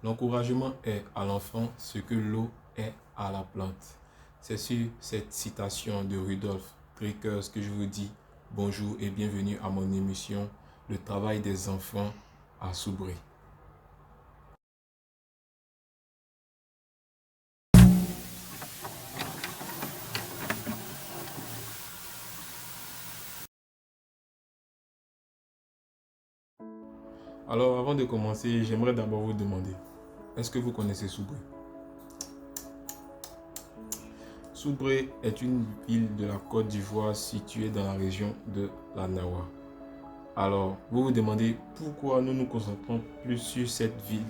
L'encouragement est à l'enfant ce que l'eau est à la plante. C'est sur cette citation de Rudolf Dreikurs que je vous dis bonjour et bienvenue à mon émission Le travail des enfants à Soubry. Alors avant de commencer, j'aimerais d'abord vous demander, est-ce que vous connaissez Soubry? Soubry est une ville de la Côte d'Ivoire située dans la région de la Nawa. Alors, vous vous demandez pourquoi nous nous concentrons plus sur cette ville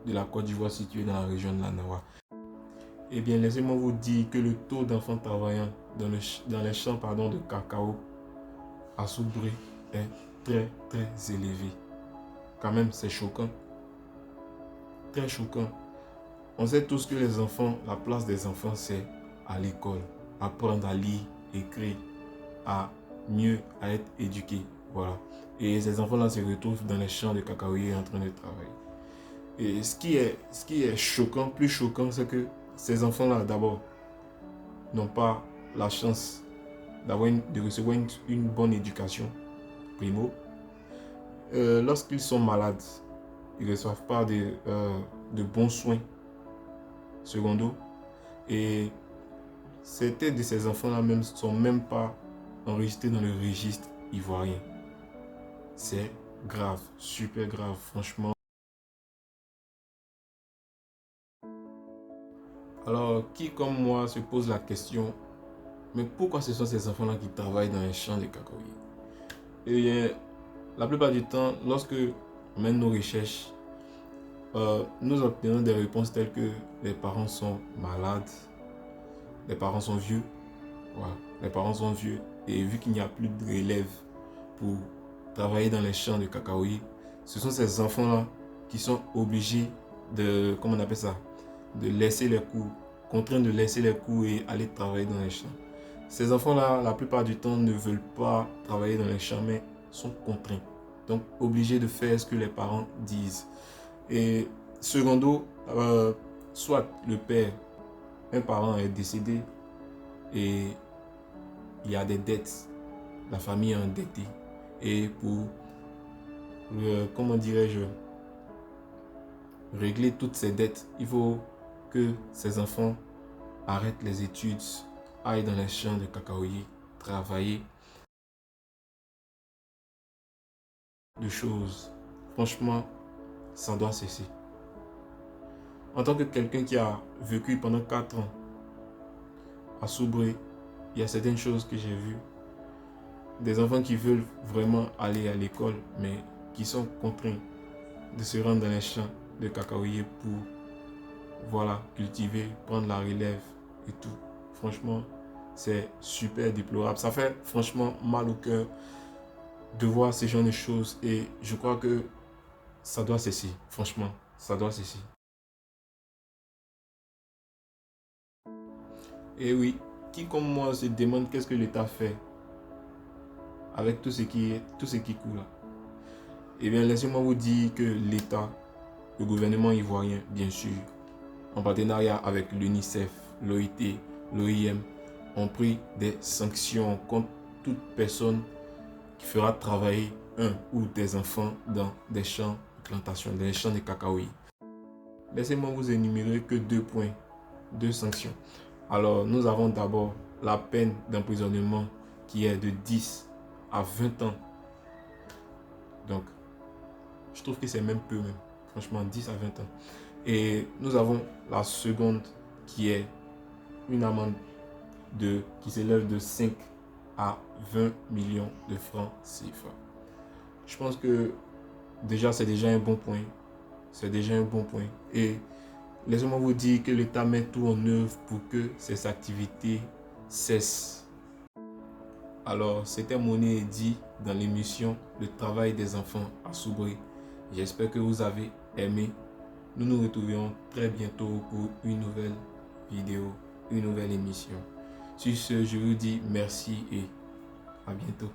de la Côte d'Ivoire située dans la région de la Nawa. Eh bien, laissez-moi vous dire que le taux d'enfants travaillant dans les champs de cacao à Soubry est très élevé. Quand même, c'est choquant. Très choquant. On sait tous que les enfants, la place des enfants, c'est à l'école. Apprendre à lire, écrire, à être éduqués. Voilà. Et ces enfants-là se retrouvent dans les champs de cacaoyers en train de travailler. Et ce qui est choquant, plus choquant, c'est que ces enfants-là, d'abord, n'ont pas la chance de recevoir une bonne éducation, primo. Lorsqu'ils sont malades, ils ne reçoivent pas de bons soins, secondo. Et certains de ces enfants-là ne sont même pas enregistrés dans le registre ivoirien. C'est grave, super grave, franchement. Alors, qui comme moi se pose la question, mais pourquoi ce sont ces enfants-là qui travaillent dans les champs de cacaoyers? Eh bien, la plupart du temps, lorsque on mène nos recherches, nous obtenons des réponses telles que les parents sont malades, les parents sont vieux, voilà, les parents sont vieux, et vu qu'il n'y a plus de relève pour travailler dans les champs de cacaoyers, ce sont ces enfants-là qui sont obligés de, comment on appelle ça, de laisser les cours, contraints de laisser les cours et aller travailler dans les champs. Ces enfants-là, la plupart du temps, ne veulent pas travailler dans les champs, mais sont contraints. Donc, obligés de faire ce que les parents disent. Et secondo, soit le père, un parent est décédé et il y a des dettes, la famille est endettée. Et pour, comment dirais-je, régler toutes ces dettes, il faut que ces enfants arrêtent les études, aillent dans les champs de cacaoyers, travailler. De choses, franchement, ça doit cesser. En tant que quelqu'un qui a vécu pendant 4 ans à Soubry, il y a certaines choses que j'ai vues. Des enfants qui veulent vraiment aller à l'école, mais qui sont contraints de se rendre dans les champs de cacaoyers pour, voilà, cultiver, prendre la relève et tout. Franchement, c'est super déplorable. Ça fait franchement mal au cœur de voir ce genre de choses et je crois que ça doit cesser. Franchement, ça doit cesser. Et oui, qui comme moi se demande qu'est-ce que l'État fait avec tout ce qui coule là. Eh bien, laissez-moi vous dire que l'État, le gouvernement ivoirien, bien sûr, en partenariat avec l'UNICEF, l'OIT, l'OIM, ont pris des sanctions contre toute personne qui fera travailler un ou des enfants dans des champs de plantation, dans des champs de cacaoyers. Laissez-moi vous énumérer que 2 points, 2 sanctions. Alors, nous avons d'abord la peine d'emprisonnement qui est de 10 à 20 ans. Donc, je trouve que c'est même peu même. Franchement, 10 à 20 ans. Et nous avons la seconde qui est une amende qui s'élève de 5 à 20 millions de francs CFA. Je pense que c'est déjà un bon point. C'est déjà un bon point. Et laissez-moi vous dire que l'État met tout en œuvre pour que ces activités cessent. Alors, c'était Monet dit dans l'émission Le travail des enfants à Soubry. J'espère que vous avez aimé. Nous nous retrouverons très bientôt pour une nouvelle vidéo, une nouvelle émission. Sur ce, je vous dis merci et à bientôt.